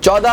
14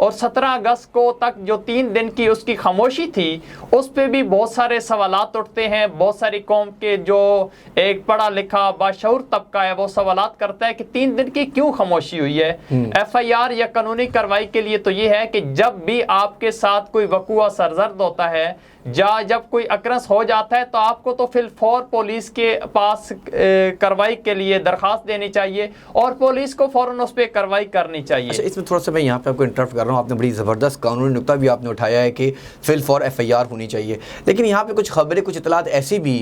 اور 17 اگست کو تک جو 3 دن کی اس کی خاموشی تھی اس پہ بھی بہت سارے سوالات اٹھتے ہیں. بہت ساری قوم کے جو ایک پڑھا لکھا باشعور طبقہ ہے وہ سوالات کرتا ہے کہ 3 دن کی کیوں خاموشی ہوئی ہے. ایف آئی آر یا قانونی کارروائی کے لیے تو یہ ہے کہ جب بھی آپ کے ساتھ کوئی وقوع سرزد ہوتا ہے جب کوئی اکرنس ہو جاتا ہے تو آپ کو تو فی الفور پولیس کے پاس کارروائی کے لیے درخواست دینی چاہیے اور پولیس کو فوراً اس پہ کارروائی کرنی چاہیے. اچھا اس میں تھوڑا سا میں یہاں پہ آپ کو انٹرپٹ کر رہا ہوں. آپ نے بڑی زبردست قانونی نکتہ بھی آپ نے اٹھایا ہے کہ فی الفور ایف آئی آر ہونی چاہیے, لیکن یہاں پہ کچھ خبریں کچھ اطلاعات ایسی بھی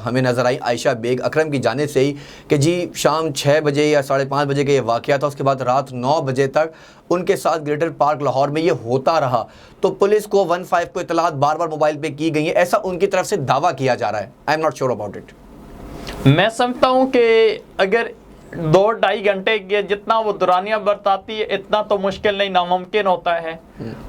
ہمیں نظر آئی عائشہ بیگ اکرم کی جانب سے ہی کہ جی شام 6 بجے یا 5:30 بجے کا یہ واقعہ تھا, اس کے بعد رات 9 بجے تک ان کے ساتھ گریٹر پارک لاہور میں یہ ہوتا رہا. تو پولیس کو 15 کو اطلاعات بار بار موبائل پہ کی گئی ہیں, ایسا ان کی طرف سے دعویٰ کیا جا رہا ہے. I am not sure about it. میں سمجھتا ہوں کہ اگر 2-2.5 گھنٹے کے جتنا وہ دورانیہ برتاتی ہے اتنا تو مشکل نہیں ناممکن ہوتا ہے.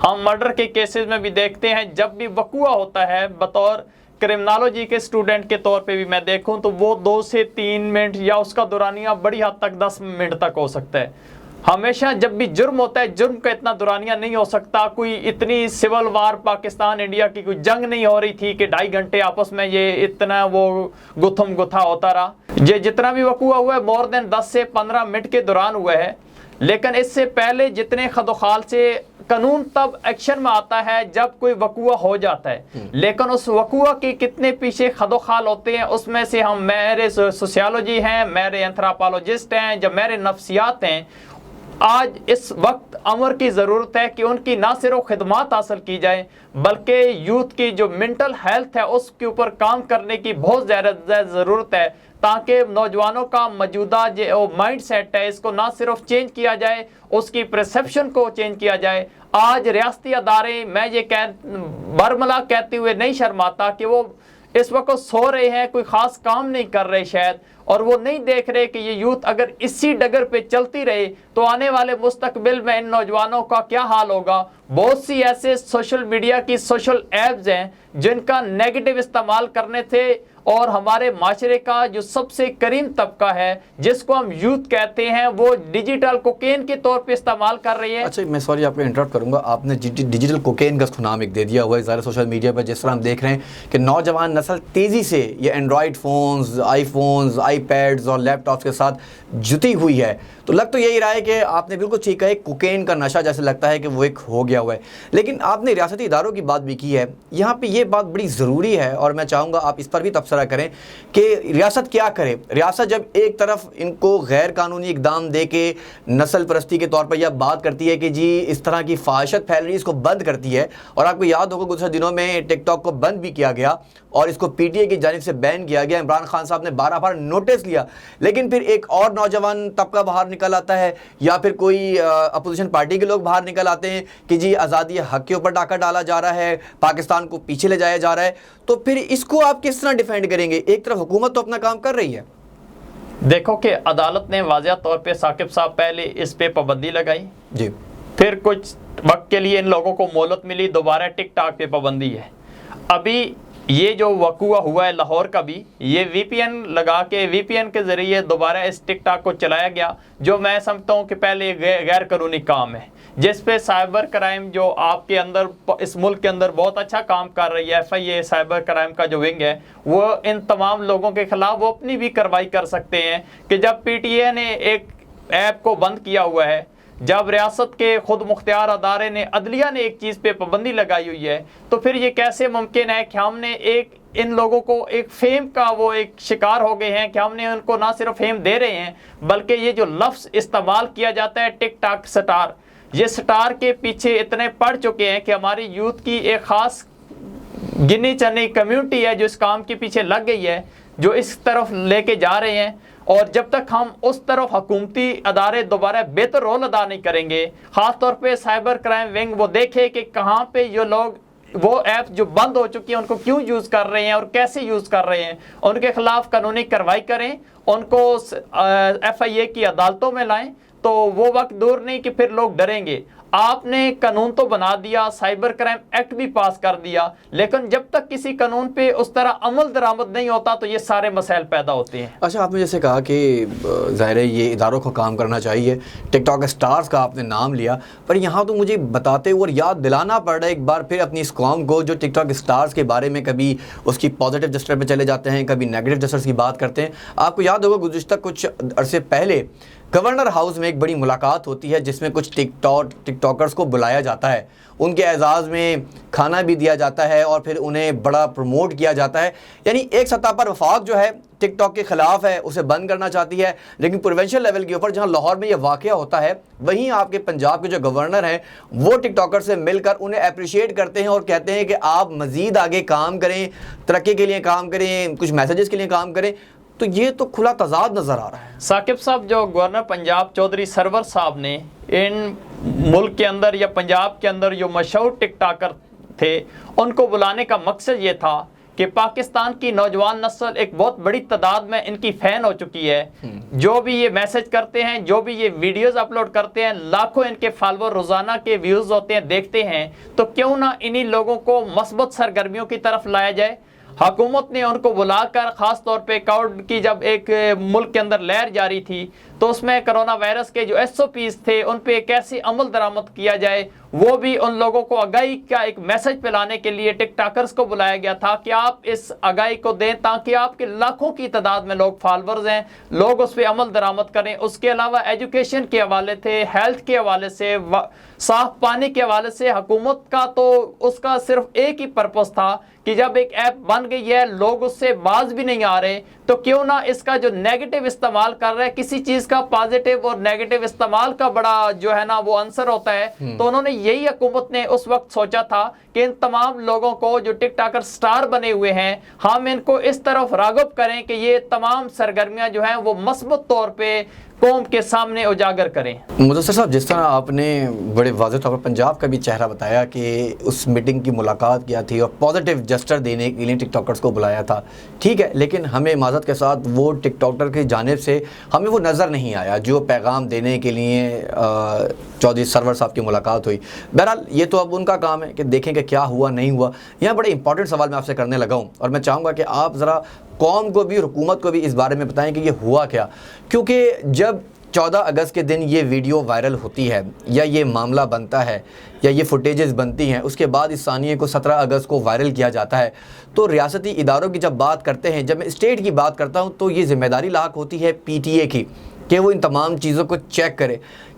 ہم مرڈر کے کیسز میں بھی دیکھتے ہیں جب بھی وقوع ہوتا ہے بطور کرمنالوجی کے اسٹوڈنٹ کے طور پہ بھی میں دیکھوں تو وہ 2 سے 3 منٹ یا اس کا دورانیہ بڑی حد تک 10 منٹ تک ہو سکتا ہے. ہمیشہ جب بھی جرم ہوتا ہے جرم کا اتنا دورانیہ نہیں ہو سکتا. کوئی اتنی سول وار پاکستان انڈیا کی کوئی جنگ نہیں ہو رہی تھی کہ 2.5 گھنٹے آپس میں یہ اتنا وہ گتھم گتھا ہوتا رہا. یہ جتنا بھی وقوع ہوا ہے مور دین 10 سے 15 منٹ کے دوران ہوا ہے. لیکن اس سے پہلے جتنے خد و خال سے قانون تب ایکشن میں آتا ہے جب کوئی وقوع ہو جاتا ہے, لیکن اس وقوع کے کتنے پیچھے خد و خال ہوتے ہیں اس میں سے ہم میرے سوسیالوجی ہیں, میرے اینتھراپولوجسٹ ہیں, جب میرے نفسیات ہیں, آج اس وقت امر کی ضرورت ہے کہ ان کی نہ صرف خدمات حاصل کی جائیں بلکہ یوتھ کی جو منٹل ہیلتھ ہے اس کے اوپر کام کرنے کی بہت زیادہ ضرورت ہے تاکہ نوجوانوں کا موجودہ جو مائنڈ سیٹ ہے اس کو نہ صرف چینج کیا جائے, اس کی پرسیپشن کو چینج کیا جائے. آج ریاستی ادارے میں یہ برملا کہتے ہوئے نہیں شرماتا کہ وہ اس وقت سو رہے ہیں, کوئی خاص کام نہیں کر رہے شاید, اور وہ نہیں دیکھ رہے کہ یہ یوتھ اگر اسی ڈگر پہ چلتی رہے تو آنے والے مستقبل میں ان نوجوانوں کا کیا حال ہوگا. بہت سی ایسے سوشل میڈیا کی سوشل ایپز ہیں جن کا نیگیٹو استعمال کرنے تھے اور ہمارے معاشرے کا جو سب سے کریم طبقہ ہے جس کو ہم یوتھ کہتے ہیں وہ ڈیجیٹل کوکین کے طور پہ استعمال کر رہی ہے. اچھا میں سوری آپ کو انٹرپٹ کروں گا, آپ نے ڈیجیٹل کوکین کا نام ایک دے دیا ہوا ہے ظاہر سوشل میڈیا پر. جس طرح ہم دیکھ رہے ہیں کہ نوجوان نسل تیزی سے یہ اینڈرائڈ فونز, آئی فونز, آئی پیڈز اور لیپ ٹاپس کے ساتھ جتی ہوئی ہے, تو لگ تو یہی رہا ہے کہ آپ نے بالکل ٹھیک ہے, کوکین کا نشہ جیسے لگتا ہے کہ وہ ایک ہو گیا ہوا ہے. لیکن آپ نے ریاستی اداروں کی بات بھی کی ہے, یہاں پہ یہ بات بڑی ضروری ہے اور میں چاہوں گا آپ اس پر بھی تبصرہ کریں کہ ریاست کیا کرے. ریاست جب ایک طرف ان کو غیر قانونی اقدام دے کے نسل پرستی کے طور پر یہ بات کرتی ہے کہ جی اس طرح کی فحاشت پھیل رہی ہے, اس کو بند کرتی ہے, اور آپ کو یاد ہوگا گزشتہ دنوں میں ٹک ٹاک کو بند بھی کیا گیا اور اس کو پی ٹی اے کی جانب سے بین کیا گیا. عمران خان صاحب نے 12 بار نوٹس لیا, لیکن پھر ایک اور نوجوان طبقہ باہر نکل آتا ہے یا پھر کوئی اپوزیشن پارٹی کے لوگ باہر نکل آتے ہیں کہ جی آزادی حق کے اوپر ڈاکہ ڈالا جا رہا ہے, پاکستان کو پیچھے لے جایا جا رہا ہے. تو پھر اس کو آپ کس طرح ڈیفینڈ کریں گے؟ ایک طرف حکومت تو اپنا کام کر رہی ہے. دیکھو کہ عدالت نے واضح طور پہ ثاقب صاحب پہلے اس پہ پابندی لگائی جی, پھر کچھ وقت کے لیے ان لوگوں کو مہلت ملی, دوبارہ ٹک ٹاک پہ پابندی ہے. ابھی یہ جو وقوع ہوا ہے لاہور کا بھی, یہ وی پی این لگا کے وی پی این کے ذریعے دوبارہ اس ٹک ٹاک کو چلایا گیا, جو میں سمجھتا ہوں کہ پہلے غیر قانونی کام ہے جس پہ سائبر کرائم جو آپ کے اندر اس ملک کے اندر بہت اچھا کام کر رہی ہے. F I A cyber crime کا جو ونگ ہے وہ ان تمام لوگوں کے خلاف وہ اپنی بھی کارروائی کر سکتے ہیں کہ جب پی ٹی اے نے ایک ایپ کو بند کیا ہوا ہے, جب ریاست کے خود مختار ادارے نے عدلیہ نے ایک چیز پہ پابندی لگائی ہوئی ہے, تو پھر یہ کیسے ممکن ہے کہ ہم نے ایک ان لوگوں کو ایک فیم کا وہ ایک شکار ہو گئے ہیں کہ ہم نے ان کو نہ صرف فیم دے رہے ہیں بلکہ یہ جو لفظ استعمال کیا جاتا ہے ٹک ٹاک سٹار, یہ سٹار کے پیچھے اتنے پڑ چکے ہیں کہ ہماری یوتھ کی ایک خاص گنی چنی کمیونٹی ہے جو اس کام کے پیچھے لگ گئی ہے, جو اس طرف لے کے جا رہے ہیں. اور جب تک ہم اس طرف حکومتی ادارے دوبارہ بہتر رول ادا نہیں کریں گے, خاص طور پہ سائبر کرائم ونگ وہ دیکھے کہ کہاں پہ یہ لوگ وہ ایپ جو بند ہو چکی ہیں ان کو کیوں یوز کر رہے ہیں اور کیسے یوز کر رہے ہیں, ان کے خلاف قانونی کارروائی کریں, ان کو ایف آئی اے کی عدالتوں میں لائیں, تو وہ وقت دور نہیں کہ پھر لوگ ڈریں گے. آپ نے قانون تو بنا دیا, سائبر کرائم ایکٹ بھی پاس کر دیا, لیکن جب تک کسی قانون پہ اس طرح عمل درآمد نہیں ہوتا تو یہ سارے مسائل پیدا ہوتے ہیں. اچھا, آپ نے جیسے کہا کہ ظاہر ہے یہ اداروں کو کام کرنا چاہیے, ٹک ٹاک اسٹارز کا آپ نے نام لیا, پر یہاں تو مجھے بتاتے اور یاد دلانا پڑ رہا ہے ایک بار پھر اپنی اس قوم کو جو ٹک ٹاک اسٹارز کے بارے میں کبھی اس کی پازیٹیو جسٹر پہ چلے جاتے ہیں, کبھی نیگیٹو جسٹرز کی بات کرتے ہیں. آپ کو یاد ہوگا گزشتہ کچھ عرصے پہلے گورنر ہاؤس میں ایک بڑی ملاقات ہوتی ہے جس میں کچھ ٹک ٹاکرز کو بلایا جاتا ہے, ان کے اعزاز میں کھانا بھی دیا جاتا ہے اور پھر انہیں بڑا پروموٹ کیا جاتا ہے. یعنی ایک سطح پر وفاق جو ہے ٹک ٹاک کے خلاف ہے, اسے بند کرنا چاہتی ہے, لیکن پروونشل لیول کے اوپر جہاں لاہور میں یہ واقعہ ہوتا ہے وہیں آپ کے پنجاب کے جو گورنر ہیں وہ ٹک ٹاکر سے مل کر انہیں اپریشیٹ کرتے ہیں اور کہتے ہیں کہ آپ مزید آگے کام کریں, ترقی کے لیے کام کریں, کچھ میسیجز کے لیے کام کریں. تو یہ تو کھلا تضاد نظر آ رہا ہے. ثاقب صاحب, جو گورنر پنجاب چودھری سرور صاحب نے ان ملک کے اندر یا پنجاب کے اندر جو مشہور ٹک ٹاکر تھے ان کو بلانے کا مقصد یہ تھا کہ پاکستان کی نوجوان نسل ایک بہت بڑی تعداد میں ان کی فین ہو چکی ہے, جو بھی یہ میسج کرتے ہیں, جو بھی یہ ویڈیوز اپلوڈ کرتے ہیں, لاکھوں ان کے فالوور روزانہ کے ویوز ہوتے ہیں, دیکھتے ہیں, تو کیوں نہ انہی لوگوں کو مثبت سرگرمیوں کی طرف لایا جائے. حکومت نے ان کو بلا کر خاص طور پہ کووڈ کی جب ایک ملک کے اندر لہر جاری تھی تو اس میں کرونا وائرس کے جو SOPs تھے ان پہ کیسے عمل درآمد کیا جائے, وہ بھی ان لوگوں کو آگاہی کا ایک میسج پلانے کے لیے ٹک ٹاکرز کو بلایا گیا تھا کہ آپ اس آگاہی کو دیں تاکہ آپ کے لاکھوں کی تعداد میں لوگ فالورز ہیں, لوگ اس پہ عمل درآمد کریں. اس کے علاوہ ایجوکیشن کے حوالے تھے, ہیلتھ کے حوالے سے, صاف پانی کے حوالے سے حکومت کا تو اس کا صرف ایک ہی پرپس تھا کہ جب ایک ایپ بن گئی ہے لوگ اس سے باز بھی نہیں آ رہے تو کیوں نہ اس کا جو نیگیٹو استعمال کر رہے ہیں, کسی چیز کا پازیٹیو اور نیگیٹو استعمال کا بڑا جو ہے نا وہ عنصر ہوتا ہے. تو انہوں نے یہی حکومت نے اس وقت سوچا تھا کہ ان تمام لوگوں کو جو ٹک ٹاکر سٹار بنے ہوئے ہیں ہم ان کو اس طرف راغب کریں کہ یہ تمام سرگرمیاں جو ہیں وہ مثبت طور پہ قوم کے سامنے اجاگر کریں. مدثر صاحب, جس طرح آپ نے بڑے واضح طور پر پنجاب کا بھی چہرہ بتایا کہ اس میٹنگ کی ملاقات کیا تھی اور پازیٹیو جسٹر دینے کے لیے ٹک ٹاکرز کو بلایا تھا, ٹھیک ہے, لیکن ہمیں معذرت کے ساتھ وہ ٹک ٹاکر کی جانب سے ہمیں وہ نظر نہیں آیا جو پیغام دینے کے لیے چودھری سرور صاحب کی ملاقات ہوئی. بہرحال یہ تو اب ان کا کام ہے کہ دیکھیں کہ کیا ہوا نہیں ہوا. یہاں بڑے امپورٹنٹ سوال میں آپ سے کرنے لگا ہوں اور میں چاہوں گا کہ آپ ذرا قوم کو بھی اور حکومت کو بھی اس بارے میں بتائیں کہ یہ ہوا کیا, کیونکہ جب 14 اگست کے دن یہ ویڈیو وائرل ہوتی ہے یا یہ معاملہ بنتا ہے یا یہ فوٹیجز بنتی ہیں, اس کے بعد اس ثانیے کو 17 اگست کو وائرل کیا جاتا ہے, تو ریاستی اداروں کی جب بات کرتے ہیں, جب میں اسٹیٹ کی بات کرتا ہوں تو یہ ذمہ داری لاحق ہوتی ہے PTA کی کہ وہ ان تمام چیزوں کو چیک کرے.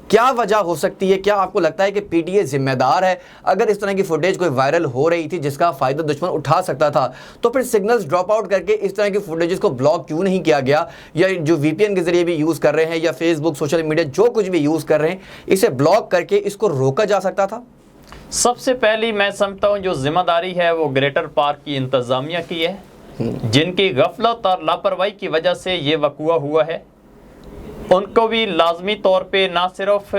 کیا وجہ ہو سکتی ہے؟ کیا آپ کو لگتا ہے کہ PTA ذمہ دار ہے؟ اگر اس طرح کی فوٹیج کوئی وائرل ہو رہی تھی جس کا فائدہ دشمن اٹھا سکتا تھا تو پھر سگنلز ڈراپ آؤٹ کر کے اس طرح کی فوٹیجز کو بلاک کیوں نہیں کیا گیا, یا جو VPN کے ذریعے بھی یوز کر رہے ہیں یا فیس بک, سوشل میڈیا, جو کچھ بھی یوز کر رہے ہیں, اسے بلاک کر کے اس کو روکا جا سکتا تھا؟ سب سے پہلی میں سمجھتا ہوں جو ذمہ داری ہے وہ گریٹر پارک کی انتظامیہ کی ہے, جن کی غفلت اور لاپرواہی کی وجہ سے یہ وقوع ہوا ہے. ان کو بھی لازمی طور پہ نہ صرف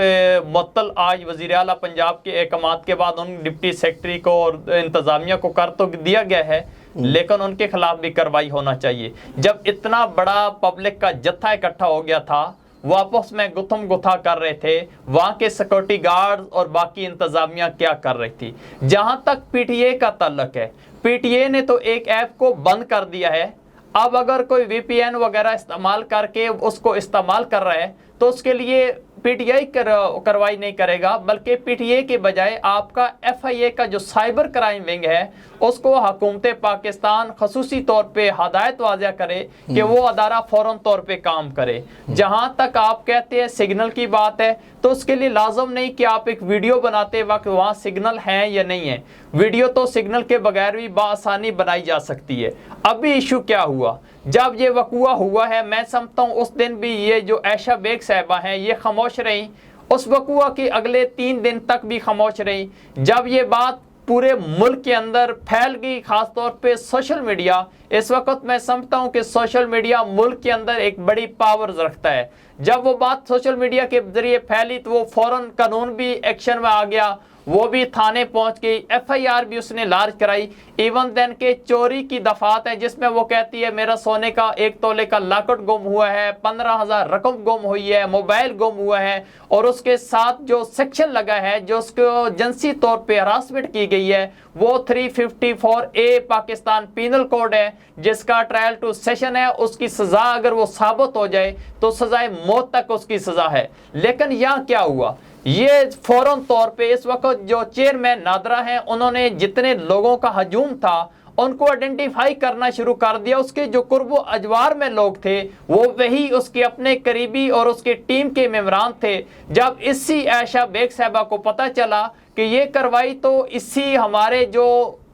معطل آج وزیر اعلیٰ پنجاب کے احکامات کے بعد ان ڈپٹی سیکرٹری کو اور انتظامیہ کو کر تو دیا گیا ہے, لیکن ان کے خلاف بھی کارروائی ہونا چاہیے. جب اتنا بڑا پبلک کا جتھا اکٹھا ہو گیا تھا, وہ آپس میں گتھم گتھا کر رہے تھے, وہاں کے سیکورٹی گارڈ اور باقی انتظامیہ کیا کر رہی تھی. جہاں تک PTA کا تعلق ہے, PTA نے تو ایک ایپ کو بند کر دیا ہے. اب اگر کوئی VPN وغیرہ استعمال کر کے اس کو استعمال کر رہا ہے تو اس کے لیے PTI کارروائی نہیں کرے گا, بلکہ PTA کے بجائے آپ کا FIA کا جو سائبر کرائم ونگ ہے اس کو حکومت پاکستان خصوصی طور پہ ہدایت واضح کرے کہ وہ ادارہ فوراً طور پہ کام کرے. جہاں تک آپ کہتے ہیں سگنل کی بات ہے تو اس کے لیے لازم نہیں کہ آپ ایک ویڈیو بناتے وقت وہاں سگنل ہیں یا نہیں ہے, ویڈیو تو سگنل کے بغیر بھی بآسانی بنائی جا سکتی ہے. اب بھی ایشو کیا ہوا, جب یہ وقوع ہوا ہے میں سمجھتا ہوں اس دن بھی یہ جو عائشہ بیگ صاحبہ ہیں یہ خاموش رہیں, اس وقوع کے اگلے 3 دن تک بھی خاموش رہیں. جب یہ بات پورے ملک کے اندر پھیل گئی, خاص طور پہ سوشل میڈیا, اس وقت میں سمجھتا ہوں کہ سوشل میڈیا ملک کے اندر ایک بڑی پاور رکھتا ہے. جب وہ بات سوشل میڈیا کے ذریعے پھیلی تو وہ فوراً قانون بھی ایکشن میں آ گیا, وہ بھی تھانے پہنچ گئی, FIR بھی اس نے لارج کرائی. ایون دین کے چوری کی دفعات ہیں جس میں وہ کہتی ہے میرا سونے کا 1 تولے کا لاکٹ گم ہوا ہے, 15,000 رقم گم ہوئی ہے, موبائل گم ہوا ہے, اور اس کے ساتھ جو سیکشن لگا ہے جو اس کو جنسی طور پہ ہراسمنٹ کی گئی ہے وہ 354A پاکستان پینل کوڈ ہے, جس کا ٹرائل ٹو سیشن ہے. اس کی سزا اگر وہ ثابت ہو جائے تو سزائے موت تک اس کی سزا ہے. لیکن یہاں کیا ہوا, یہ فوراً طور پہ اس وقت جو چیئرمین نادرا ہیں انہوں نے جتنے لوگوں کا ہجوم تھا ان کو آئیڈینٹیفائی کرنا شروع کر دیا. اس کے جو قرب و اجوار میں لوگ تھے وہ وہی اس کے اپنے قریبی اور اس کے ٹیم کے ممبران تھے. جب اسی عائشہ بیگ صاحبہ کو پتہ چلا کہ یہ کارروائی تو اسی ہمارے جو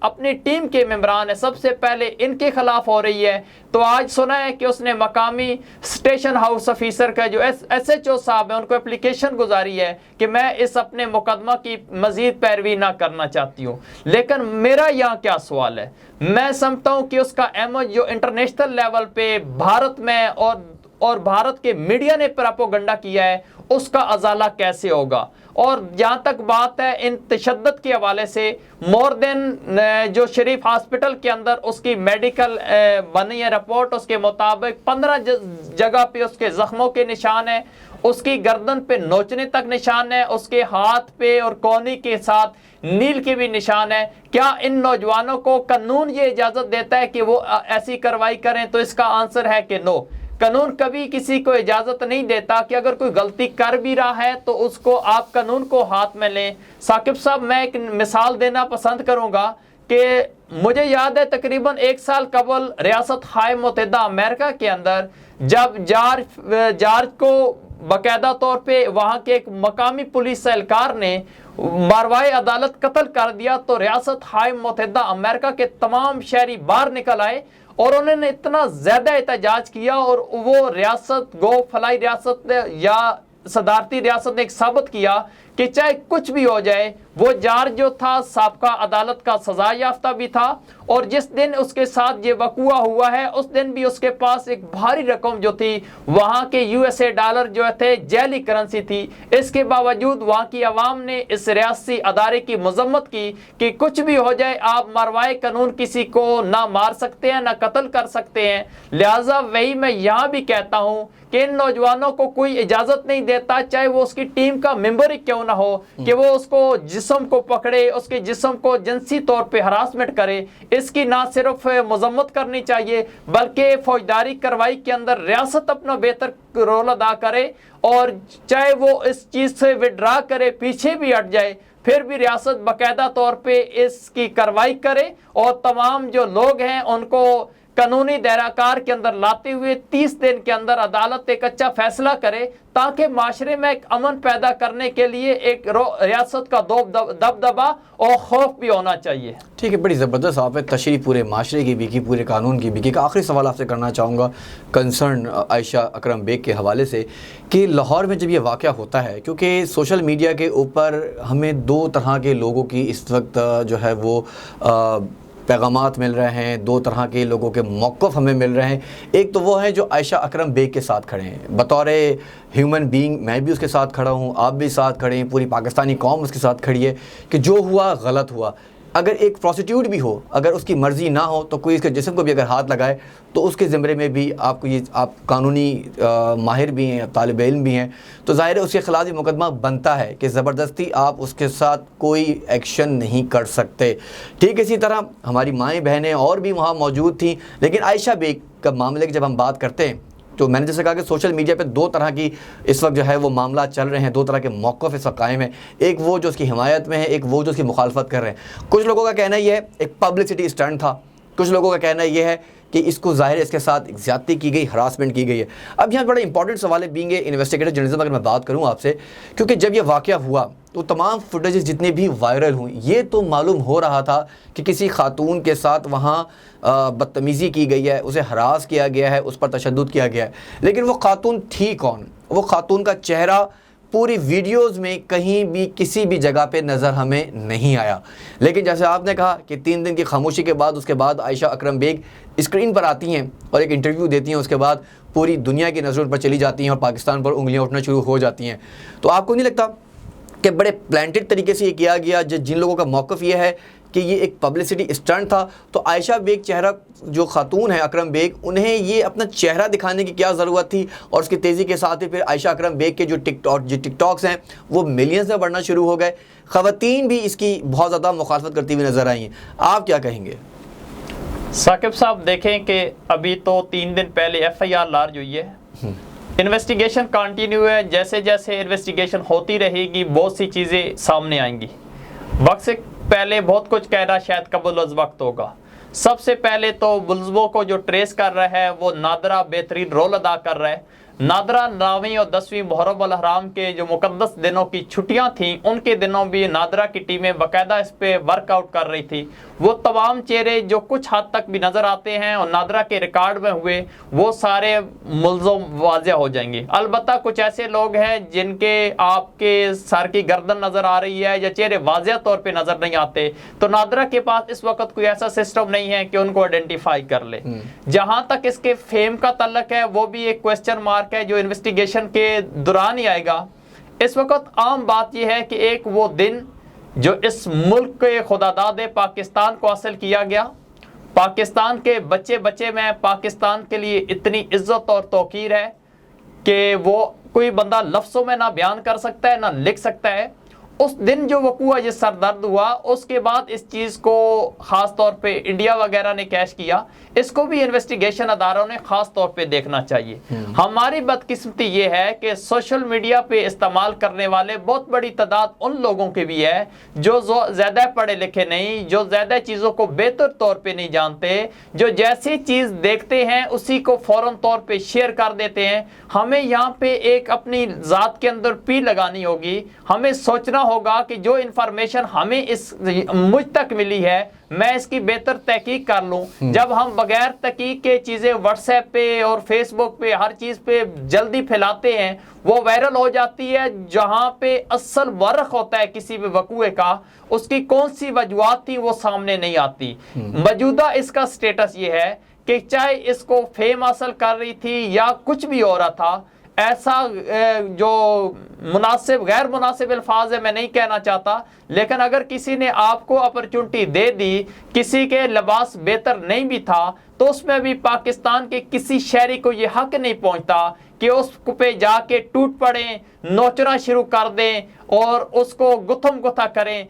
اپنی ٹیم کے ممبران ہیں سب سے پہلے ان کے خلاف ہو رہی ہے, تو آج سنا ہے کہ اس نے مقامی اسٹیشن ہاؤس آفیسر کا جو SHO صاحب ہے ان کو اپلیکیشن گزاری ہے کہ میں اس اپنے مقدمہ کی مزید پیروی نہ کرنا چاہتی ہوں. لیکن میرا یہاں کیا سوال ہے, میں سمجھتا ہوں کہ اس کا احمد جو انٹرنیشنل لیول پہ بھارت میں اور بھارت کے میڈیا نے پراپوگنڈا کیا ہے اس کا ازالہ کیسے ہوگا. اور جہاں تک بات ہے ان تشدد کے حوالے سے, مور دین جو شریف ہاسپٹل کے اندر اس کی میڈیکل بنی ہے رپورٹ, اس کے مطابق 15 جگہ پہ اس کے زخموں کے نشان ہیں, اس کی گردن پہ نوچنے تک نشان ہے, اس کے ہاتھ پہ اور کونی کے ساتھ نیل کے بھی نشان ہے. کیا ان نوجوانوں کو قانون یہ اجازت دیتا ہے کہ وہ ایسی کارروائی کریں؟ تو اس کا آنسر ہے کہ نو. قانون کبھی کسی کو اجازت نہیں دیتا کہ اگر کوئی غلطی کر بھی رہا ہے تو اس کو آپ قانون کو ہاتھ میں لیں. ثاقب صاحب میں ایک مثال دینا پسند کروں گا کہ مجھے یاد ہے تقریباً 1 سال قبل ریاست ہائے متحدہ امریکہ کے اندر جب جارج کو باقاعدہ طور پہ وہاں کے ایک مقامی پولیس اہلکار نے ماروائے عدالت قتل کر دیا تو ریاست ہائے متحدہ امریکہ کے تمام شہری باہر نکل آئے اور انہوں نے اتنا زیادہ احتجاج کیا, اور وہ ریاست گو فلائی ریاست یا صدارتی ریاست نے ایک ثابت کیا کہ چاہے کچھ بھی ہو جائے وہ جارج جو تھا سابقہ عدالت کا سزا یافتہ بھی تھا, اور جس دن اس کے ساتھ یہ وقوع ہوا ہے اس دن بھی اس کے پاس ایک بھاری رقم جو تھی وہاں کے USA ڈالر جو تھے جعلی کرنسی تھی. اس کے باوجود وہاں کی عوام نے اس ریاستی ادارے کی مذمت کی کہ کچھ بھی ہو جائے آپ ماروائے قانون کسی کو نہ مار سکتے ہیں نہ قتل کر سکتے ہیں. لہٰذا وہی میں یہاں بھی کہتا ہوں کہ ان نوجوانوں کو کوئی اجازت نہیں دیتا, چاہے وہ اس کی ٹیم کا ممبر ہی کیوں نہ ہو, کہ وہ اس کو جسم کو پکڑے, اس کے جسم کو جنسی طور پہ ہراسمنٹ کرے. اس کی نہ صرف مذمت کرنی چاہیے بلکہ فوجداری کارروائی کے اندر ریاست اپنا بہتر رول ادا کرے, اور چاہے وہ اس چیز سے وڈرا کرے پیچھے بھی ہٹ جائے پھر بھی ریاست باقاعدہ طور پہ اس کی کارروائی کرے اور تمام جو لوگ ہیں ان کو قانونی دائرہ کار کے اندر لاتے ہوئے 30 دن کے اندر عدالت ایک اچھا فیصلہ کرے تاکہ معاشرے میں ایک امن پیدا کرنے کے لیے ایک ریاست کا دبدبا اور خوف بھی ہونا چاہیے. ٹھیک ہے, بڑی زبردست آپ نے تشریح پورے معاشرے کی بھی کی, پورے قانون کی بھی کی. آخری سوال آپ سے کرنا چاہوں گا کنسرن عائشہ اکرم بیگ کے حوالے سے کہ لاہور میں جب یہ واقعہ ہوتا ہے, کیونکہ سوشل میڈیا کے اوپر ہمیں 2 طرح کے لوگوں کی اس وقت جو ہے وہ پیغامات مل رہے ہیں, 2 طرح کے لوگوں کے موقف ہمیں مل رہے ہیں. ایک تو وہ ہیں جو عائشہ اکرم بیگ کے ساتھ کھڑے ہیں بطور ہیومن بینگ, میں بھی اس کے ساتھ کھڑا ہوں, آپ بھی ساتھ کھڑے ہیں, پوری پاکستانی قوم اس کے ساتھ کھڑی ہے کہ جو ہوا غلط ہوا. اگر ایک پروسٹیوٹ بھی ہو, اگر اس کی مرضی نہ ہو تو کوئی اس کے جسم کو بھی اگر ہاتھ لگائے تو اس کے زمرے میں بھی آپ کو یہ, آپ قانونی ماہر بھی ہیں, طالب علم بھی ہیں, تو ظاہر ہے اس کے خلاف یہ مقدمہ بنتا ہے کہ زبردستی آپ اس کے ساتھ کوئی ایکشن نہیں کر سکتے. ٹھیک اسی طرح ہماری مائیں بہنیں اور بھی وہاں موجود تھیں, لیکن عائشہ بیگ کا معاملے کی جب ہم بات کرتے ہیں تو میں نے جیسے کہا کہ سوشل میڈیا پہ 2 طرح کی اس وقت جو ہے وہ معاملات چل رہے ہیں, 2 طرح کے موقف اس وقت قائم ہیں. ایک وہ جو اس کی حمایت میں ہے, ایک وہ جو اس کی مخالفت کر رہے ہیں. کچھ لوگوں کا کہنا یہ ہے ایک پبلسٹی اسٹنٹ تھا, کچھ لوگوں کا کہنا یہ ہے کہ اس کو ظاہر ہے اس کے ساتھ زیادتی کی گئی, ہراسمنٹ کی گئی ہے. اب یہاں بڑا امپورٹنٹ سوال ہے بینگ اے انویسٹیگیٹر جرنلزم اگر میں بات کروں آپ سے, کیونکہ جب یہ واقعہ ہوا تو تمام فوٹیجز جتنے بھی وائرل ہوئیں یہ تو معلوم ہو رہا تھا کہ کسی خاتون کے ساتھ وہاں بدتمیزی کی گئی ہے, اسے ہراس کیا گیا ہے, اس پر تشدد کیا گیا ہے. لیکن وہ خاتون تھی کون؟ وہ خاتون کا چہرہ پوری ویڈیوز میں کہیں بھی کسی بھی جگہ پہ نظر ہمیں نہیں آیا. لیکن جیسے آپ نے کہا کہ 3 دن کی خاموشی کے بعد اس کے بعد عائشہ اکرم بیگ اسکرین پر آتی ہیں اور ایک انٹرویو دیتی ہیں, اس کے بعد پوری دنیا کی نظروں پر چلی جاتی ہیں اور پاکستان پر انگلیاں اٹھنا شروع ہو جاتی ہیں. تو آپ کو نہیں لگتا کہ بڑے پلانٹڈ طریقے سے یہ کیا گیا. جن لوگوں کا موقف یہ ہے کہ یہ ایک پبلسٹی اسٹنٹ تھا, تو عائشہ بیگ چہرہ جو خاتون ہے اکرم بیگ, انہیں یہ اپنا چہرہ دکھانے کی کیا ضرورت تھی؟ اور اس کی تیزی کے ساتھ ہی پھر عائشہ اکرم بیگ کے جو ٹک ٹاکس ہیں وہ ملینز میں بڑھنا شروع ہو گئے. خواتین بھی اس کی بہت زیادہ مخالفت کرتی ہوئی نظر آئی ہیں. آپ کیا کہیں گے؟ ثاقب صاحب دیکھیں کہ ابھی تو 3 دن پہلے FIR لارج ہوئی ہے, انویسٹیگیشن کنٹینیو ہے. جیسے جیسے انویسٹیگیشن ہوتی رہے گی بہت سی چیزیں سامنے آئیں گی. وقت سے پہلے بہت کچھ کہنا شاید قبل از وقت ہوگا. سب سے پہلے تو ملزموں کو جو ٹریس کر رہا ہے وہ نادرہ بہترین رول ادا کر رہا ہے. نادرہ 9ویں اور 10ویں محرم الحرام کے جو مقدس دنوں کی چھٹیاں تھیں ان کے دنوں بھی نادرہ کی ٹیمیں باقاعدہ اس پہ ورک آؤٹ کر رہی تھی. وہ تمام چہرے جو کچھ حد تک بھی نظر آتے ہیں اور نادرہ کے ریکارڈ میں ہوئے وہ سارے ملزم واضح ہو جائیں گے. البتہ کچھ ایسے لوگ ہیں جن کے آپ کے سر کی گردن نظر آ رہی ہے یا چہرے واضح طور پہ نظر نہیں آتے, تو نادرہ کے پاس اس وقت کوئی ایسا سسٹم نہیں ہے کہ ان کو آئیڈینٹیفائی کر لے. جہاں تک اس کے فیم کا تعلق ہے وہ بھی ایک کوسچن مارک ہے جو انویسٹیگیشن کے دوران ہی آئے گا. اس وقت عام بات یہ ہے کہ ایک وہ دن جو اس ملک کے خداداد پاکستان کو حاصل کیا گیا, پاکستان کے بچے میں پاکستان کے لیے اتنی عزت اور توقیر ہے کہ وہ کوئی بندہ لفظوں میں نہ بیان کر سکتا ہے نہ لکھ سکتا ہے. اس دن جو وقوع یہ سردرد ہوا, اس کے بعد اس چیز کو خاص طور پہ انڈیا وغیرہ نے کیش کیا. اس کو بھی انویسٹیگیشن اداروں نے خاص طور پہ دیکھنا چاہیے. ہماری بدقسمتی یہ ہے کہ سوشل میڈیا پہ استعمال کرنے والے بہت بڑی تعداد ان لوگوں کے بھی ہے جو زیادہ پڑھے لکھے نہیں, جو زیادہ چیزوں کو بہتر طور پہ نہیں جانتے, جو جیسی چیز دیکھتے ہیں اسی کو فوراً طور پہ شیئر کر دیتے ہیں. ہمیں یہاں پہ ایک اپنی ذات کے اندر پی لگانی ہوگی. ہمیں سوچنا ہوگا کہ جو انفارمیشن ہمیں مجھ تک ملی ہے میں اس کی بہتر تحقیق کر لوں. جب ہم بغیر تحقیق کے چیزیں واٹس ایپ پہ اور فیس بک پہ ہر چیز پہ جلدی پھیلاتے ہیں وہ وائرل ہو جاتی ہے. جہاں پہ اصل ورق ہوتا ہے کسی بھی وقوعے کا, اس کی کون سی وجوہات تھی وہ سامنے نہیں آتی. موجودہ اس کا سٹیٹس یہ ہے کہ چاہے اس کو فیم حاصل کر رہی تھی یا کچھ بھی ہو رہا تھا, ایسا جو مناسب غیر مناسب الفاظ ہے میں نہیں کہنا چاہتا, لیکن اگر کسی نے آپ کو اپرچونٹی دے دی, کسی کے لباس بہتر نہیں بھی تھا, تو اس میں بھی پاکستان کے کسی شہری کو یہ حق نہیں پہنچتا کہ اس پہ جا کے ٹوٹ پڑیں, نوچنا شروع کر دیں اور اس کو گتھم گتھا کریں.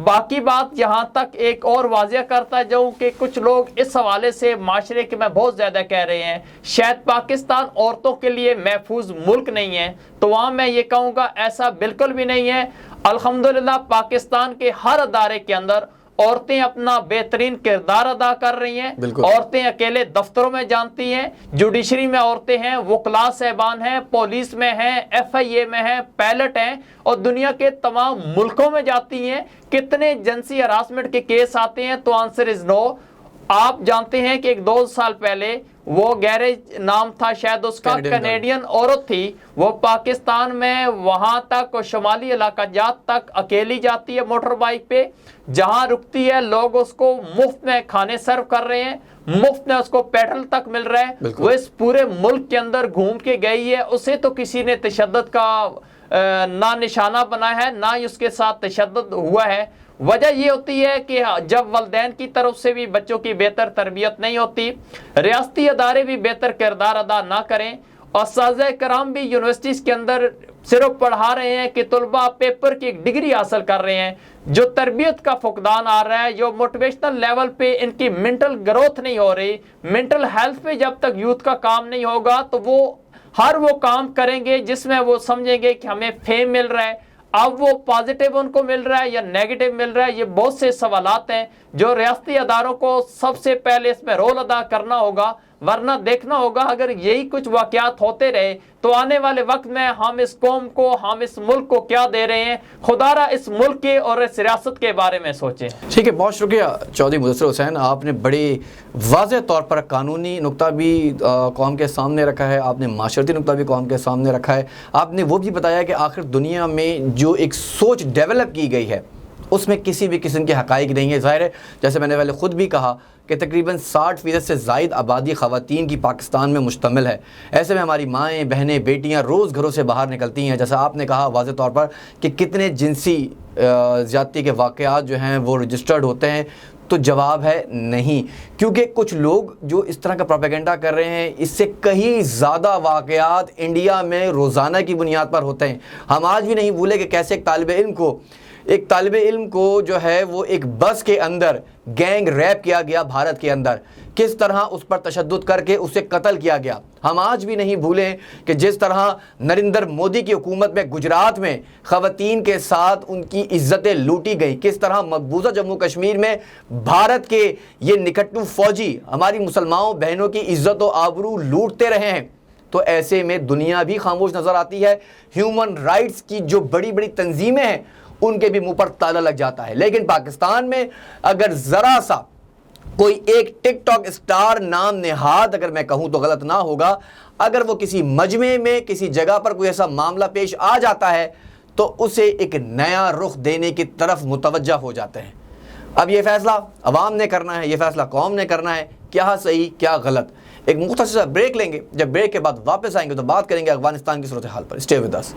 باقی بات یہاں تک ایک اور واضح کرتا جاؤں کہ کچھ لوگ اس حوالے سے معاشرے کے میں بہت زیادہ کہہ رہے ہیں شاید پاکستان عورتوں کے لیے محفوظ ملک نہیں ہے, تو وہاں میں یہ کہوں گا ایسا بالکل بھی نہیں ہے. الحمدللہ پاکستان کے ہر ادارے کے اندر عورتیں اپنا بہترین کردار ادا کر رہی ہیں. عورتیں اکیلے دفتروں میں جانتی ہیں, جوڈیشری میں عورتیں ہیں, وکلاء صاحبان ہیں, پولیس میں ہیں, FIA میں ہیں, پائلٹ ہیں, اور دنیا کے تمام ملکوں میں جاتی ہیں. کتنے جنسی ہراسمنٹ کے کیس آتے ہیں؟ تو آنسر از نو. آپ جانتے ہیں کہ 2 سال پہلے وہ گیریج نام تھا شاید اس کا, کینیڈین عورت تھی, وہ پاکستان میں وہاں تک اور شمالی علاقہ جات تک اکیلی جاتی ہے موٹر بائک پہ, جہاں رکتی ہے لوگ اس کو مفت میں کھانے سرو کر رہے ہیں, مفت میں اس کو پیٹرول تک مل رہا ہے. وہ اس پورے ملک کے اندر گھوم کے گئی ہے, اسے تو کسی نے تشدد کا نہ نشانہ بنایا ہے نہ ہی اس کے ساتھ تشدد ہوا ہے. وجہ یہ ہوتی ہے کہ جب والدین کی طرف سے بھی بچوں کی بہتر تربیت نہیں ہوتی, ریاستی ادارے بھی بہتر کردار ادا نہ کریں, اور اساتذہ کرام بھی یونیورسٹیز کے اندر صرف پڑھا رہے ہیں کہ طلباء پیپر کی ایک ڈگری حاصل کر رہے ہیں, جو تربیت کا فقدان آ رہا ہے, جو موٹیویشنل لیول پہ ان کی منٹل گروتھ نہیں ہو رہی, منٹل ہیلتھ پہ جب تک یوتھ کا کام نہیں ہوگا تو وہ ہر وہ کام کریں گے جس میں وہ سمجھیں گے کہ ہمیں فیم مل رہا ہے. اب وہ پازیٹیو ان کو مل رہا ہے یا نیگیٹو مل رہا ہے, یہ بہت سے سوالات ہیں جو ریاستی اداروں کو سب سے پہلے اس میں رول ادا کرنا ہوگا. ورنہ دیکھنا ہوگا اگر یہی کچھ واقعات ہوتے رہے تو آنے والے وقت میں ہم اس قوم کو, ہم اس ملک کو کیا دے رہے ہیں. خدا را اس ملک کے اور اس ریاست کے بارے میں سوچیں. ٹھیک ہے, بہت شکریہ چودھری مدثر حسین. آپ نے بڑی واضح طور پر قانونی نقطہ بھی قوم کے سامنے رکھا ہے, آپ نے معاشرتی نقطہ بھی قوم کے سامنے رکھا ہے. آپ نے وہ بھی بتایا کہ آخر دنیا میں جو ایک سوچ ڈیولپ کی گئی ہے اس میں کسی بھی قسم کے حقائق نہیں ہے. ظاہر ہے جیسے میں نے پہلے خود بھی کہا کہ تقریباً 60% سے زائد آبادی خواتین کی پاکستان میں مشتمل ہے. ایسے میں ہماری مائیں بہنیں بیٹیاں روز گھروں سے باہر نکلتی ہیں. جیسا آپ نے کہا واضح طور پر کہ کتنے جنسی زیادتی کے واقعات جو ہیں وہ رجسٹرڈ ہوتے ہیں, تو جواب ہے نہیں, کیونکہ کچھ لوگ جو اس طرح کا پروپیگنڈا کر رہے ہیں اس سے کہیں زیادہ واقعات انڈیا میں روزانہ کی بنیاد پر ہوتے ہیں. ہم آج بھی نہیں بھولے کہ کیسے ایک طالب علم کو جو ہے وہ ایک بس کے اندر گینگ ریپ کیا گیا بھارت کے اندر, کس طرح اس پر تشدد کر کے اسے قتل کیا گیا. ہم آج بھی نہیں بھولیں کہ جس طرح نریندر مودی کی حکومت میں گجرات میں خواتین کے ساتھ ان کی عزتیں لوٹی گئی, کس طرح مقبوضہ جموں کشمیر میں بھارت کے یہ نکٹو فوجی ہماری مسلمانوں بہنوں کی عزت و آبرو لوٹتے رہے ہیں. تو ایسے میں دنیا بھی خاموش نظر آتی ہے. ہیومن رائٹس کی جو بڑی بڑی تنظیمیں ہیں ان کے بھی منہ پر تالا لگ جاتا ہے. لیکن پاکستان میں اگر ذرا سا کوئی ایک ٹک ٹاک اسٹار نام نہاد, اگر میں کہوں تو غلط نہ ہوگا, اگر وہ کسی مجمع میں کسی جگہ پر کوئی ایسا معاملہ پیش آ جاتا ہے تو اسے ایک نیا رخ دینے کی طرف متوجہ ہو جاتے ہیں. اب یہ فیصلہ عوام نے کرنا ہے, یہ فیصلہ قوم نے کرنا ہے, کیا صحیح کیا غلط. ایک مختصر بریک لیں گے, جب بریک کے بعد واپس آئیں گے تو بات کریں گے افغانستان کی صورتحال پر. Stay with us.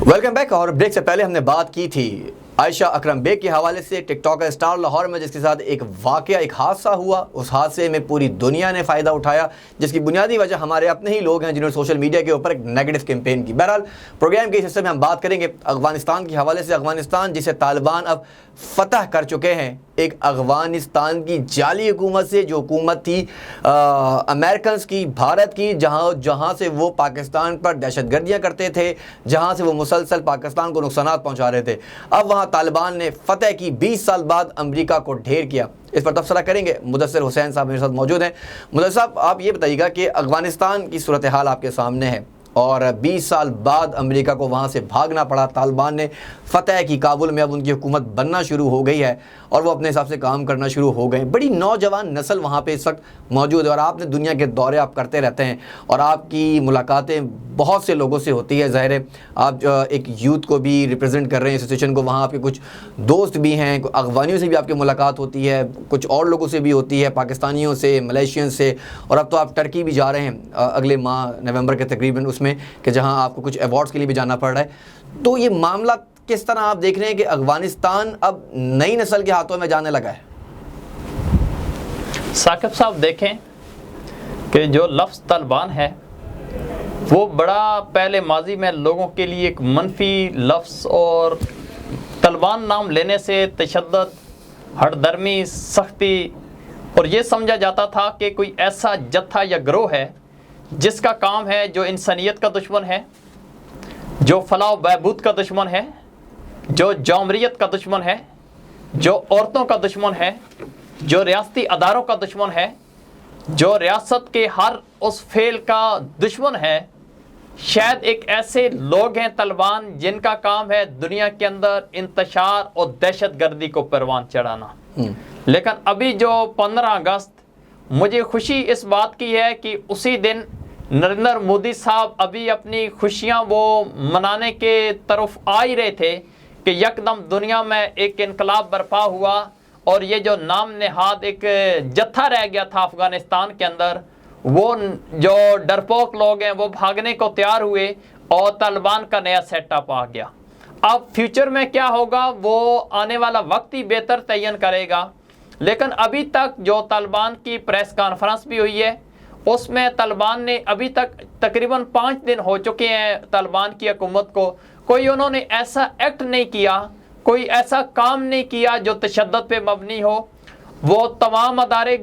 Welcome back. اور بریک سے پہلے ہم نے بات کی تھی عائشہ اکرم بیگ کے حوالے سے, ٹک ٹاکر اسٹار لاہور میں جس کے ساتھ ایک واقعہ ایک حادثہ ہوا. اس حادثے میں پوری دنیا نے فائدہ اٹھایا, جس کی بنیادی وجہ ہمارے اپنے ہی لوگ ہیں جنہوں نے سوشل میڈیا کے اوپر ایک نیگیٹو کیمپین کی. بہرحال پروگرام کے اس حصے میں ہم بات کریں گے افغانستان کے حوالے سے. افغانستان جسے طالبان اب فتح کر چکے ہیں, ایک افغانستان کی جعلی حکومت سے, جو حکومت تھی امریکنز کی, بھارت کی, جہاں سے وہ پاکستان پر دہشت گردیاں کرتے تھے, جہاں سے وہ مسلسل پاکستان کو نقصانات پہنچا رہے تھے. اب وہاں طالبان نے فتح کی, 20 سال بعد امریکہ کو ڈھیر کیا. اس پر تبصرہ کریں گے. مدثر حسین صاحب میرے ساتھ موجود ہیں. مدثر صاحب, آپ یہ بتائیے گا کہ افغانستان کی صورتحال آپ کے سامنے ہے اور 20 سال بعد امریکہ کو وہاں سے بھاگنا پڑا, طالبان نے فتح کی, کابل میں اب ان کی حکومت بننا شروع ہو گئی ہے اور وہ اپنے حساب سے کام کرنا شروع ہو گئے. بڑی نوجوان نسل وہاں پہ اس وقت موجود ہے اور آپ نے دنیا کے دورے آپ کرتے رہتے ہیں اور آپ کی ملاقاتیں بہت سے لوگوں سے ہوتی ہے. ظاہر ہے آپ ایک یوتھ کو بھی ریپرزینٹ کر رہے ہیں, ایسوسیشن کو, وہاں آپ کے کچھ دوست بھی ہیں, افغانیوں سے بھی آپ کی ملاقات ہوتی ہے, کچھ اور لوگوں سے بھی ہوتی ہے, پاکستانیوں سے, ملیشین سے, اور اب تو آپ ٹرکی بھی جا رہے ہیں اگلے ماہ نومبر کے تقریباً اس میں, کہ جہاں آپ کو کچھ ایوارڈز کے لیے بھی جانا پڑ رہا ہے. تو یہ معاملہ کس طرح آپ دیکھ رہے ہیں کہ افغانستان اب نئی نسل کے ہاتھوں میں جانے لگا ہے؟ ثاقب صاحب دیکھیں کہ جو لفظ طالبان ہے وہ بڑا پہلے ماضی میں لوگوں کے لیے ایک منفی لفظ, اور طالبان نام لینے سے تشدد, ہٹ درمی, سختی, اور یہ سمجھا جاتا تھا کہ کوئی ایسا جتھا یا گروہ ہے جس کا کام ہے جو انسانیت کا دشمن ہے, جو فلاح و بہبود کا دشمن ہے, جو جمہوریت کا دشمن ہے, جو عورتوں کا دشمن ہے, جو ریاستی اداروں کا دشمن ہے, جو ریاست کے ہر اس فعل کا دشمن ہے. شاید ایک ایسے لوگ ہیں طالبان جن کا کام ہے دنیا کے اندر انتشار اور دہشت گردی کو پروان چڑھانا. لیکن ابھی جو 15 اگست, مجھے خوشی اس بات کی ہے کہ اسی دن نریندر مودی صاحب ابھی اپنی خوشیاں وہ منانے کے طرف آ ہی رہے تھے کہ یکدم دنیا میں ایک انقلاب برپا ہوا اور یہ جو نام نہاد ایک جتھا رہ گیا تھا افغانستان کے اندر, وہ جو ڈرپوک لوگ ہیں وہ بھاگنے کو تیار ہوئے اور طالبان کا نیا سیٹ اپ آ گیا. اب فیوچر میں کیا ہوگا وہ آنے والا وقت ہی بہتر تعین کرے گا. لیکن ابھی تک جو طالبان کی پریس کانفرنس بھی ہوئی ہے اس میں طالبان نے ابھی تک تقریباً 5 دن ہو چکے ہیں طالبان کی حکومت کو, کوئی انہوں نے ایسا ایکٹ نہیں کیا, کوئی ایسا کام نہیں کیا جو تشدد پہ مبنی ہو. وہ تمام ادارے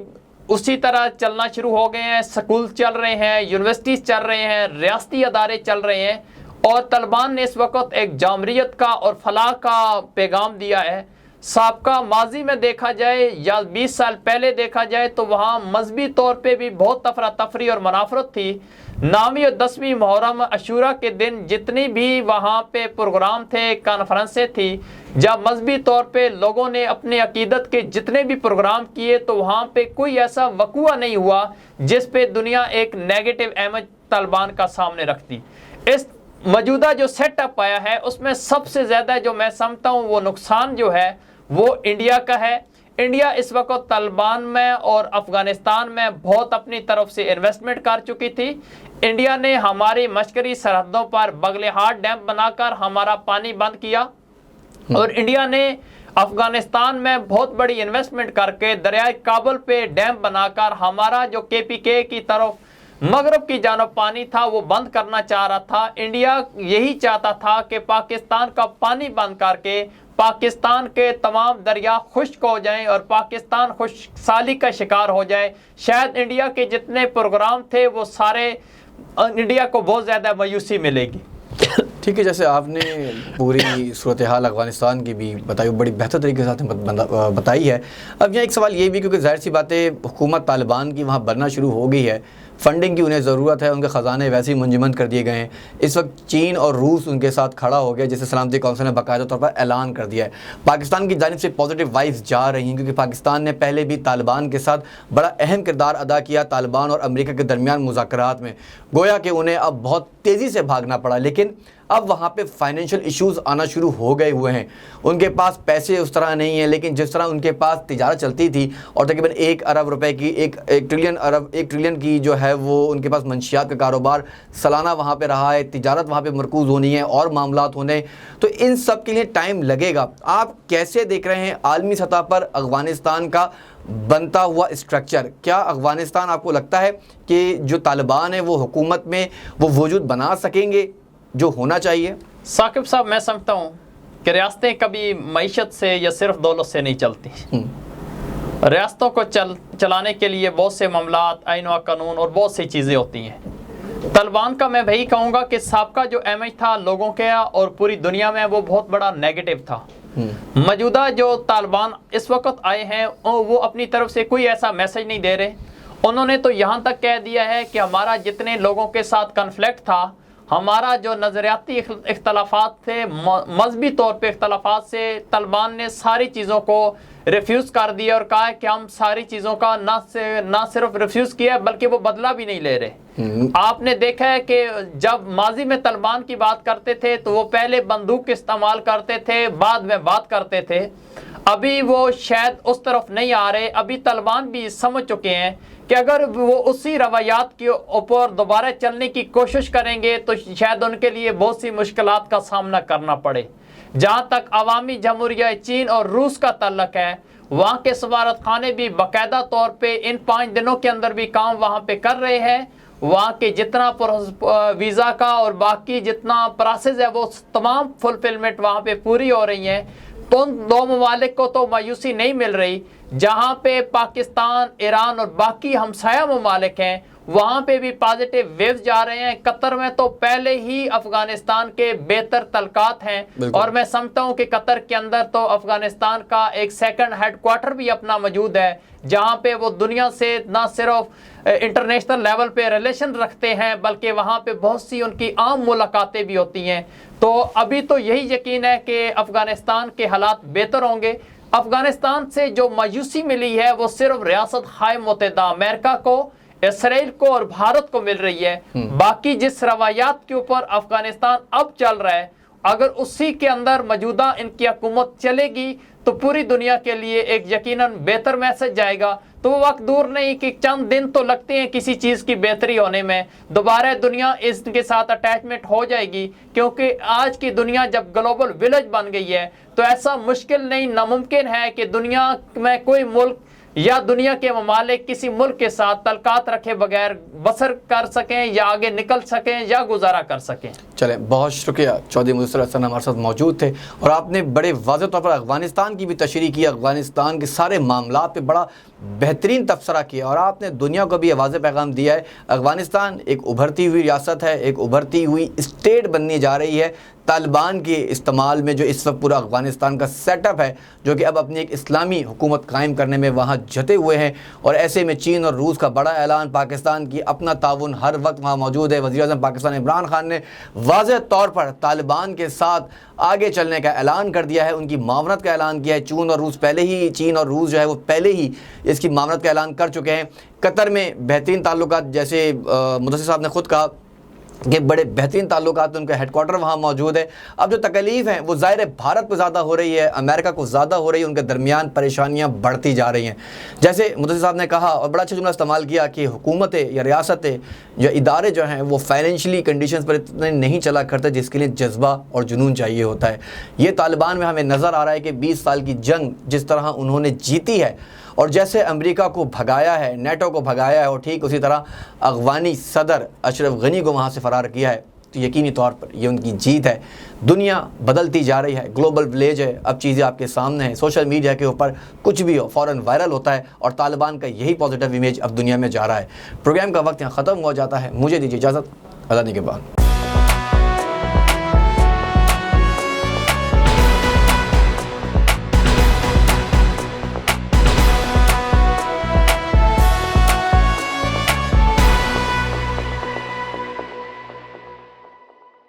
اسی طرح چلنا شروع ہو گئے ہیں, سکول چل رہے ہیں, یونیورسٹیز چل رہے ہیں, ریاستی ادارے چل رہے ہیں, اور طالبان نے اس وقت ایک جمہوریت کا اور فلاح کا پیغام دیا ہے. سابقہ ماضی میں دیکھا جائے یا 20 سال پہلے دیکھا جائے تو وہاں مذہبی طور پہ بھی بہت افراتفری اور منافرت تھی. 9ویں اور 10ویں محرم عاشورہ کے دن جتنی بھی وہاں پہ پروگرام تھے، کانفرنسیں تھی، جب مذہبی طور پہ لوگوں نے اپنے عقیدت کے جتنے بھی پروگرام کیے تو وہاں پہ کوئی ایسا وقوع نہیں ہوا جس پہ دنیا ایک نیگیٹو امیج طالبان کا سامنے رکھتی. اس موجودہ جو سیٹ اپ آیا ہے اس میں سب سے زیادہ جو میں سمجھتا ہوں وہ نقصان جو ہے وہ انڈیا کا ہے. انڈیا اس وقت طالبان میں اور افغانستان میں بہت اپنی طرف سے انویسٹمنٹ کر چکی تھی. انڈیا نے ہماری مشکری سرحدوں پر بغلہار ڈیم بنا کر ہمارا پانی بند کیا، اور انڈیا نے افغانستان میں بہت بڑی انویسٹمنٹ کر کے دریائے کابل پہ ڈیم بنا کر ہمارا جو KPK کی طرف مغرب کی جانب پانی تھا وہ بند کرنا چاہ رہا تھا. انڈیا یہی چاہتا تھا کہ پاکستان کا پانی بند کر کے پاکستان کے تمام دریا خشک ہو جائیں اور پاکستان خشک سالی کا شکار ہو جائے. شاید انڈیا کے جتنے پروگرام تھے وہ سارے انڈیا کو بہت زیادہ مایوسی ملے گی. ٹھیک ہے، جیسے آپ نے پوری صورتحال افغانستان کی بھی بتائی، بڑی بہتر طریقے سے بتائی ہے. اب یہاں ایک سوال یہ بھی، کیونکہ ظاہر سی بات ہے حکومت طالبان کی وہاں بننا شروع ہو گئی ہے، فنڈنگ کی انہیں ضرورت ہے، ان کے خزانے ویسے ہی منجمد کر دیے گئے ہیں. اس وقت چین اور روس ان کے ساتھ کھڑا ہو گیا، جسے سلامتی کونسل نے باقاعدہ طور پر اعلان کر دیا ہے. پاکستان کی جانب سے پازیٹیو وائز جا رہی ہیں، کیونکہ پاکستان نے پہلے بھی طالبان کے ساتھ بڑا اہم کردار ادا کیا طالبان اور امریکہ کے درمیان مذاکرات میں. گویا کہ انہیں اب بہت تیزی سے بھاگنا پڑا، لیکن اب وہاں پہ فائنینشیل ایشوز آنا شروع ہو گئے ہوئے ہیں. ان کے پاس پیسے اس طرح نہیں ہیں، لیکن جس طرح ان کے پاس تجارت چلتی تھی اور تقریباً 1 ارب روپے کی ایک ٹریلین کی جو ہے وہ ان کے پاس منشیات کا کاروبار سالانہ وہاں پہ رہا ہے، تجارت وہاں پہ مرکوز ہونی ہے اور معاملات ہونے، تو ان سب کے لیے ٹائم لگے گا. آپ کیسے دیکھ رہے ہیں عالمی سطح پر افغانستان کا بنتا ہوا اسٹرکچر؟ کیا افغانستان آپ کو لگتا ہے کہ جو طالبان ہیں وہ حکومت میں وہ وجود بنا سکیں گے جو ہونا چاہیے؟ ثاقب صاحب، میں سمجھتا ہوں کہ ریاستیں کبھی معیشت سے یا صرف دولت سے نہیں چلتی. ریاستوں کو چلانے کے لیے بہت سے معاملات، آئین و قانون اور بہت سی چیزیں ہوتی ہیں. طالبان کا میں وہی کہوں گا کہ سابقہ جو امیج تھا لوگوں کا اور پوری دنیا میں وہ بہت بڑا نیگیٹو تھا. موجودہ جو طالبان اس وقت آئے ہیں وہ اپنی طرف سے کوئی ایسا میسج نہیں دے رہے. انہوں نے تو یہاں تک کہہ دیا ہے کہ ہمارا جتنے لوگوں کے ساتھ کنفلکٹ تھا، ہمارا جو نظریاتی اختلافات تھے، مذہبی طور پہ اختلافات سے، طالبان نے ساری چیزوں کو ریفیوز کر دیا اور کہا کہ ہم ساری چیزوں کا نہ صرف ریفیوز کیا بلکہ وہ بدلہ بھی نہیں لے رہے. آپ نے دیکھا ہے کہ جب ماضی میں طالبان کی بات کرتے تھے تو وہ پہلے بندوق استعمال کرتے تھے، بعد میں بات کرتے تھے. ابھی وہ شاید اس طرف نہیں آ رہے. ابھی طالبان بھی سمجھ چکے ہیں کہ اگر وہ اسی روایات کے اوپر دوبارہ چلنے کی کوشش کریں گے تو شاید ان کے لیے بہت سی مشکلات کا سامنا کرنا پڑے. جہاں تک عوامی جمہوریہ چین اور روس کا تعلق ہے، وہاں کے سفارت خانے بھی باقاعدہ طور پہ ان 5 دنوں کے اندر بھی کام وہاں پہ کر رہے ہیں. وہاں کے جتنا ویزا کا اور باقی جتنا پروسیس ہے وہ تمام فلفلمنٹ وہاں پہ پوری ہو رہی ہیں. تو ان 2 ممالک کو تو مایوسی نہیں مل رہی. جہاں پہ پاکستان، ایران اور باقی ہمسایہ ممالک ہیں وہاں پہ بھی پازیٹیو ویوز جا رہے ہیں. قطر میں تو پہلے ہی افغانستان کے بہتر تعلقات ہیں، اور میں سمجھتا ہوں کہ قطر کے اندر تو افغانستان کا ایک سیکنڈ ہیڈ کوارٹر بھی اپنا موجود ہے، جہاں پہ وہ دنیا سے نہ صرف انٹرنیشنل لیول پہ ریلیشن رکھتے ہیں بلکہ وہاں پہ بہت سی ان کی عام ملاقاتیں بھی ہوتی ہیں. تو ابھی تو یہی یقین ہے کہ افغانستان کے حالات بہتر ہوں گے. افغانستان سے جو مایوسی ملی ہے وہ صرف ریاست ہائے متحدہ امریکہ کو، اسرائیل کو اور بھارت کو مل رہی ہے. باقی جس روایات کے اوپر افغانستان اب چل رہا ہے، اگر اسی کے اندر موجودہ ان کی حکومت چلے گی تو پوری دنیا کے لیے ایک یقیناً بہتر میسج جائے گا. تو وہ وقت دور نہیں کہ چند دن تو لگتے ہیں کسی چیز کی بہتری ہونے میں، دوبارہ دنیا اس کے ساتھ اٹیچمنٹ ہو جائے گی. کیونکہ آج کی دنیا جب گلوبل ولیج بن گئی ہے تو ایسا مشکل نہیں، ناممکن ہے کہ دنیا میں کوئی ملک یا دنیا کے ممالک کسی ملک کے ساتھ تعلقات رکھے بغیر بسر کر سکیں یا آگے نکل سکیں یا گزارا کر سکیں. چلیں بہت شکریہ چودھری مدثر حسن ہمارے ساتھ موجود تھے اور آپ نے بڑے واضح طور پر افغانستان کی بھی تشریح کی، افغانستان کے سارے معاملات پہ بڑا بہترین تبصرہ کیا اور آپ نے دنیا کو بھی یہ واضح پیغام دیا ہے افغانستان ایک ابھرتی ہوئی ریاست ہے، ایک ابھرتی ہوئی اسٹیٹ بننے جا رہی ہے طالبان کے استعمال میں، جو اس وقت پورا افغانستان کا سیٹ اپ ہے جو کہ اب اپنی ایک اسلامی حکومت قائم کرنے میں وہاں جتے ہوئے ہیں، اور ایسے میں چین اور روس کا بڑا اعلان، پاکستان کی اپنا تعاون ہر وقت وہاں موجود ہے۔ وزیر اعظم پاکستان عمران خان نے واضح طور پر طالبان کے ساتھ آگے چلنے کا اعلان کر دیا ہے، ان کی معاونت کا اعلان کیا ہے۔ چین اور روس جو ہے وہ پہلے ہی اس کی معاونت کا اعلان کر چکے ہیں۔ قطر میں بہترین تعلقات، جیسے مدثر صاحب نے خود کہا کہ بڑے بہترین تعلقات، ان کا ہیڈ کوارٹر وہاں موجود ہے۔ اب جو تکلیف ہیں وہ ظاہر ہے بھارت پہ زیادہ ہو رہی ہے، امریکہ کو زیادہ ہو رہی ہے، ان کے درمیان پریشانیاں بڑھتی جا رہی ہیں۔ جیسے مدثر صاحب نے کہا اور بڑا اچھا جملہ استعمال کیا کہ حکومتیں یا ریاستیں یا ادارے جو ہیں وہ فائنینشلی کنڈیشنز پر اتنے نہیں چلا کرتے جس کے لیے جذبہ اور جنون چاہیے ہوتا ہے۔ یہ طالبان میں ہمیں نظر آ رہا ہے کہ 20 سال کی جنگ جس طرح انہوں نے جیتی ہے اور جیسے امریکہ کو بھگایا ہے، نیٹو کو بھگایا ہے، اور ٹھیک اسی طرح افغانی صدر اشرف غنی کو وہاں سے فرار کیا ہے، تو یقینی طور پر یہ ان کی جیت ہے۔ دنیا بدلتی جا رہی ہے، گلوبل ولیج ہے، اب چیزیں آپ کے سامنے ہیں، سوشل میڈیا کے اوپر کچھ بھی ہو فوراً وائرل ہوتا ہے، اور طالبان کا یہی پازیٹیو امیج اب دنیا میں جا رہا ہے۔ پروگرام کا وقت یہاں ختم ہو جاتا ہے، مجھے دیجیے اجازت، اللہ نگہبان۔